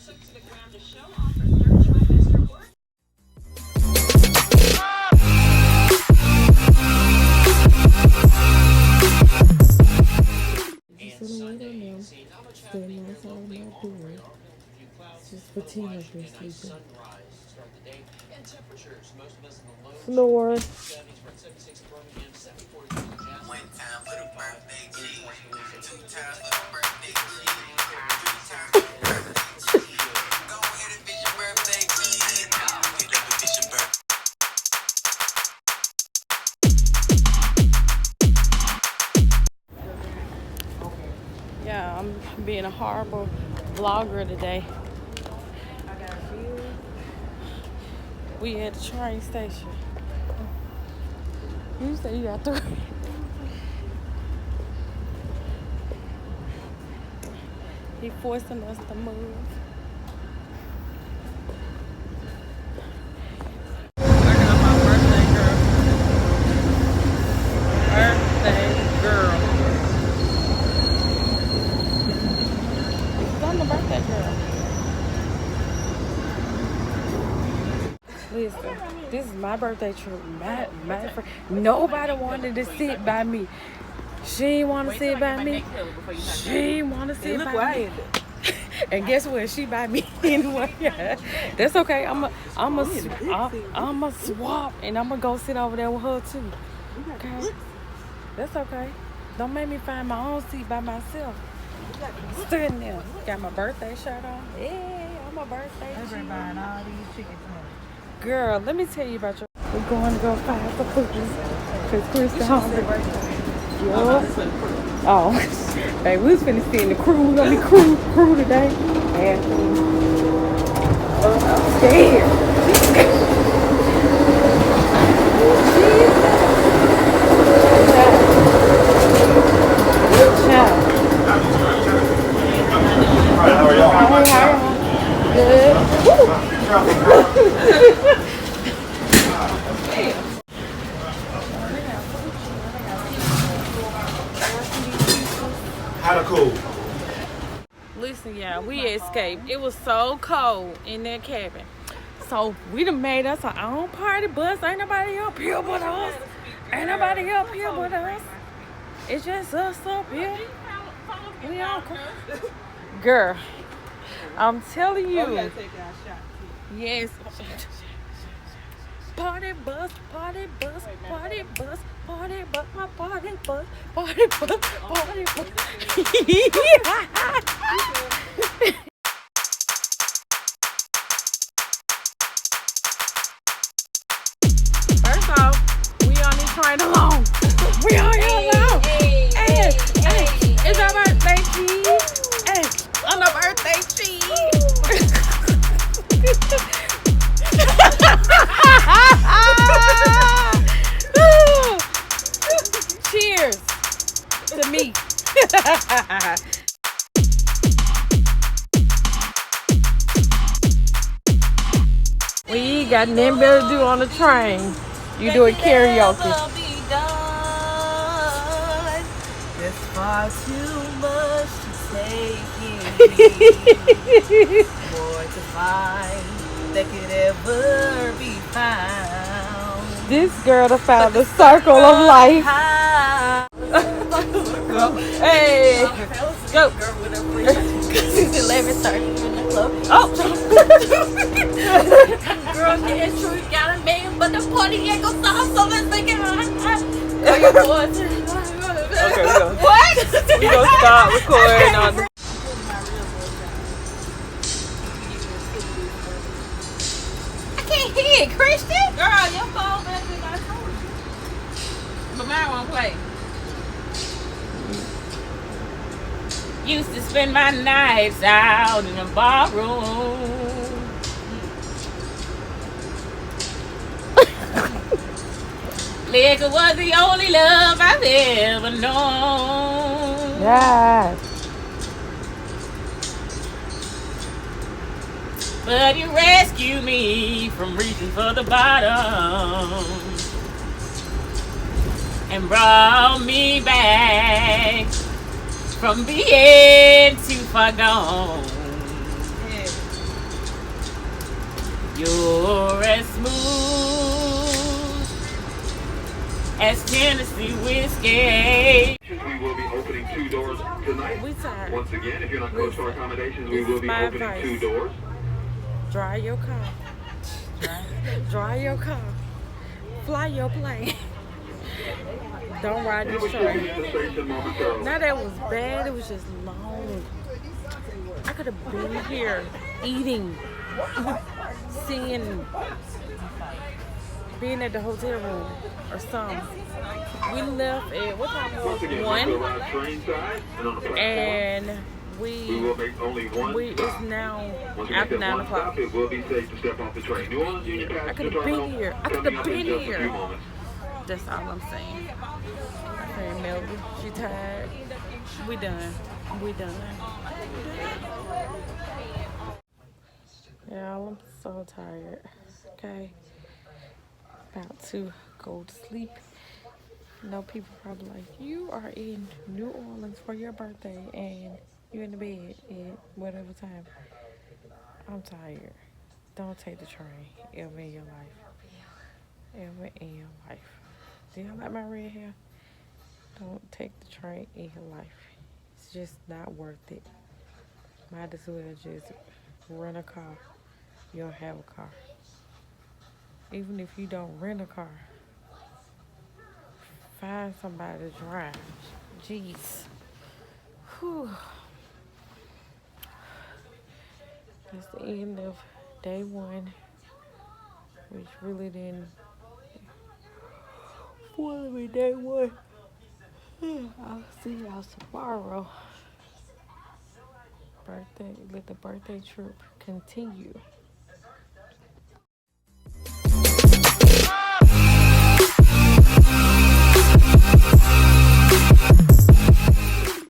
Just pretend like you're sleeping. Snore. Yeah, I'm being a horrible vlogger today. We at the train station. You say you got 3. He forcing us to move. I got my birthday girl. Birthday girl. I'm the birthday girl. Listen, this is my birthday trip. My friend. Nobody wanted to sit by me. She didn't want to sit by me. She didn't want to sit by me. And guess what? She by me anyway. That's okay. I'm a swap and I'm gonna go sit over there with her too. Okay? That's okay. Don't make me find my own seat by myself. Sitting there. Got my birthday shirt on. Yeah, I'm a birthday. Everybody buying all these chicken tenders. Girl, let me tell you about your. We're going to go find some cookies because Chris is hungry. Oh, baby, we was finna see in the crew. We're gonna be crew today. And I'm scared. How are y'all? Good. How the cool? Listen, y'all, we escaped. It was so cold in that cabin. So we done made us our own party bus. Ain't nobody up here but us. Ain't nobody up here but us. It's just us up here. We all girl, I'm telling you. Yes. Party bus, party bus, party bus, party bus, my party bus, party bus, party bus. First off, we on this train alone. We on here alone. Hey, it's our birthday, cheese. Hey, on the birthday, cheese. Cheers to me. We got nothing better to do on the train. You doing karaoke. There's far too much to take in. More to find that could ever be found. This girl done found the circle of life. Hey, go. It's 11:30 in the club. Oh. Girl, yeah, it's true. You got a man, but the party ain't gonna stop. So let's make it on. Oh, your boys. Okay, What? we gonna start recording on the. I can't hear it, Christian. Girl, your phone better than I told you. But mine won't play. Used to spend my nights out in a bar room. Liquor was the only love I've ever known. Yeah. But you rescued me from reaching for the bottom and brought me back from being too far gone. You're as smooth as Tennessee whiskey. We will be opening 2 doors tonight. We tired. Once again, if you're not close to our accommodations, we This will is be my opening advice. 2 doors. Dry your car. Dry your car. Fly your plane. Don't ride this train. Now that was bad. It was just long. I could have been here eating, seeing, being at the hotel room or something. We left at what time was it? 1, and We will make only one it's stop. now Once we after make that 9 one o'clock. stop, it will be safe to step off the train. New Orleans Union I Passenger could have been Terminal here. I could coming have up in been just a here. few moments. That's all I'm saying. My friend Melody, she tired. We done. We done. Y'all, I'm so tired. Okay. About to go to sleep. No, people probably like, you are in New Orleans for your birthday and you're in the bed at whatever time. I'm tired. Don't take the train ever in your life. Ever in your life. Do you like my red hair? Don't take the train in your life. It's just not worth it. Might as well just rent a car. You don't have a car. Even if you don't rent a car, find somebody to drive. Jeez. Whew. That's the end of day 1, which really didn't spoil me day 1. I'll see y'all tomorrow. Let the birthday trip continue.